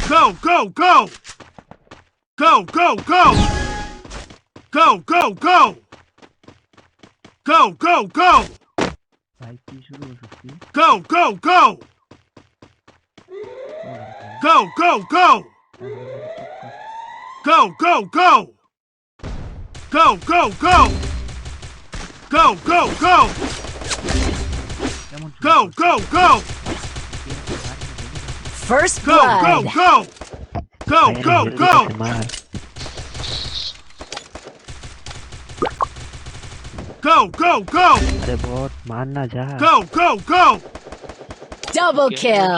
Go, go, go! Go, go, go! Go, go, go! Go, go, go! ভাই কি শুরু করছিস? Go, go, go! Go, go, go! Go, go, go! Go, go, go! Go, go, go! Go, go, go! First Go, go, blood. go! Go, go, go! Go, go, go! আরে বট মার না যা। Go, go, go! Double kill.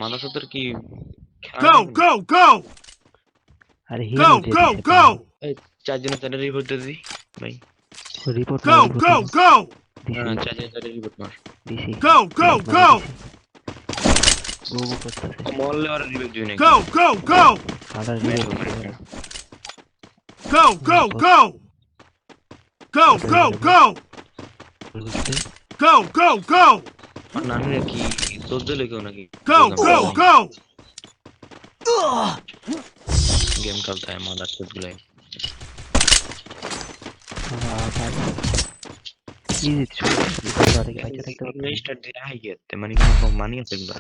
মাদাসুদের কি Go, go, go! আরে Go, hero দিয়ে go, দিছে go! এই চারজনের চারটে রিপোর্ট দিবি ভাই। Report Go, go, go! হ্যাঁ চারজনের চারটে রিপোর্ট মার। দিছি Go, go, go! গো গো করতেছে মরলে আর রিপোর্ট দিবি না। Go, go, go! সাদা মেরে রিপোর্ট মেরে। Go, go, go! Go, go, go! Go, go, go! আর নানি কি দোষ দিলে কেউ নাকি? Go, go, go! গেম খেলতে হয় মাদাসুদ গুলাই। ইজি শুরু করে বাইচা থাকতে রেজিস্টার দিয়ে আই গেতে মানে কোনো মানি আছে এগুলা।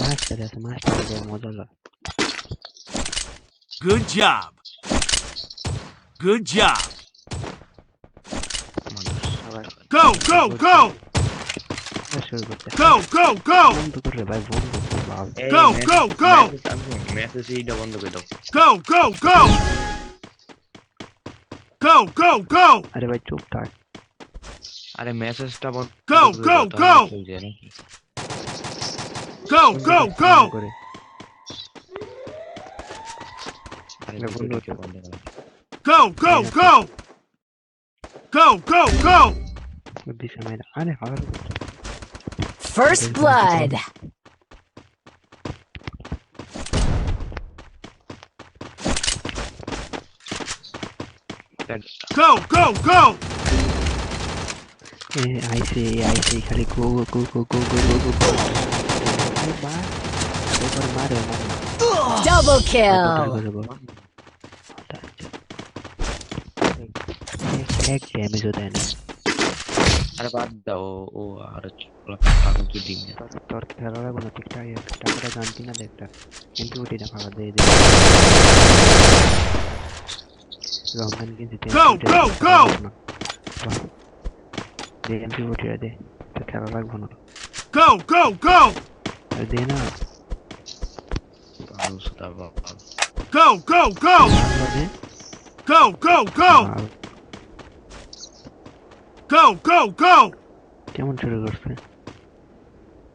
মাস্টার আছে মাস্টার দিয়ে মজা লাগে Good job! Good job! Go, go, go! শুরু করতে Go, go, go! বন্ধ করে ভাই বন্ধ করে বাল Go, go, go! মেসেজ এইটা বন্ধ করে দাও। Go, go, go! Go, go, go! আরে ভাই চুপ থাক আরে মেসেজটা বন্ধ Go, go, go! Go, go, go! করে Go, go, go! Go, go, go! দিছে মাইনা আরে হার First blood. Go, go, go! আইসে খালি গো গো গো গো গো গো গো গো গো মার এবার মারে মারে Double kill. এক ড্যামেজও দেয় না আরে বাদ দাও ও আর পাগল তুই দিন না। তোর খেলা লাগবে না টাকাটা জানতি না দেখটা কিন্তু ওটি না ফাঁকা দিয়ে দে রমজান কিন্তু Go, go, go! এমপি ওটি দে তো খেলা লাগবে না Go, go, go! আর দে না পাগল সুতা বাবা। Go, go, go! দে Go, go, go! Go, go, go! কেমন শুরু করছে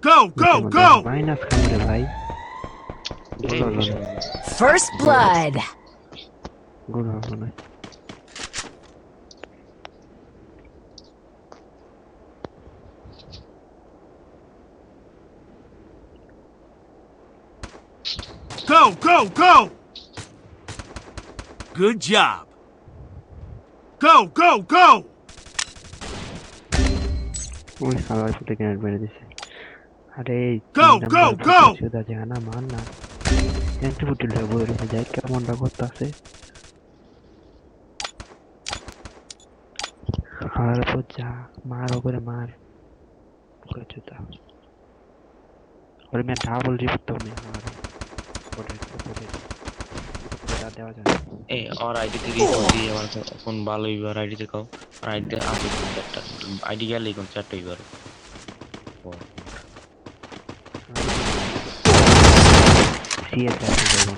Go, go, go! মাইনাস খামরে ভাই First blood. গুড হবে Go, go, go! Good job! Go, go, go! ওই সালার ফুটে গ্রেনেড মেরে দিছে আরে Go, go, go! সুদা জানা মান না এন্ট্রি ফুটে লাগবে রে যাই কেমনটা করতেছে আর তো যা মার ওপরে মার কচুতা ওরে মে ডাবল রিপ তো মে আর ওরে দেওয়া যায় এ আর আইডি তে রিপোর্ট দিয়ে আমার ফোন ভালো হইবার আইডি তে কও আর আইডি তে আছে একটা আইডি গেলে কোন চারটা হইবার সিএস আছে যেমন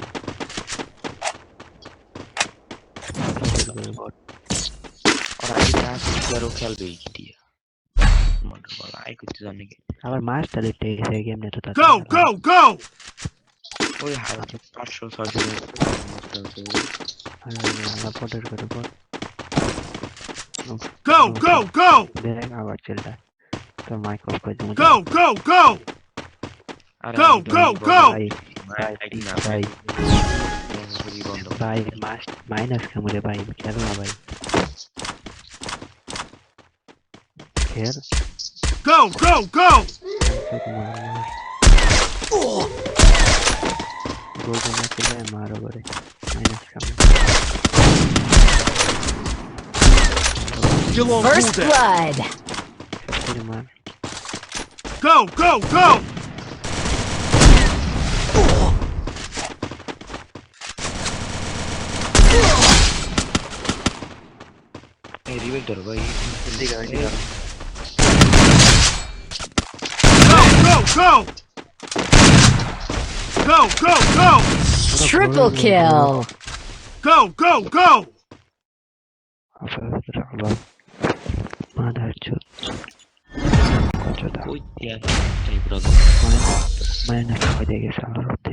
আর আইডি তে আছে আরো খেলবে কি দিয়া মন্ডল বলা আই করতে জানি কি আবার মাস্টার এটে গেছে গেম নে তো তা Go, go, go! ওই হাই 500 600 আমার পটের করে পট Go, go, go! দেখ আবার চলটা তো মাইক অফ করে দিমু Go, go, go! আরে Go, go, go! আইডি না ভাই বন্ধ ভাই মাইনাস খামরে ভাই খেলো না ভাই খেল Go, go, go! গোল না খেলে মারো করে মাইনাস কাম Still on First cooldown. blood. করে মার Go, go, go! এই রিভাইভ ধরো ভাই দিকে Go, go, go! Go, go, go! Triple kill. Go, go, go! আবার মাদার চোদ কতটা কই দিয়া এই ব্রাদার মাইনাস হয়ে গেছে আল্লাহর রহমতে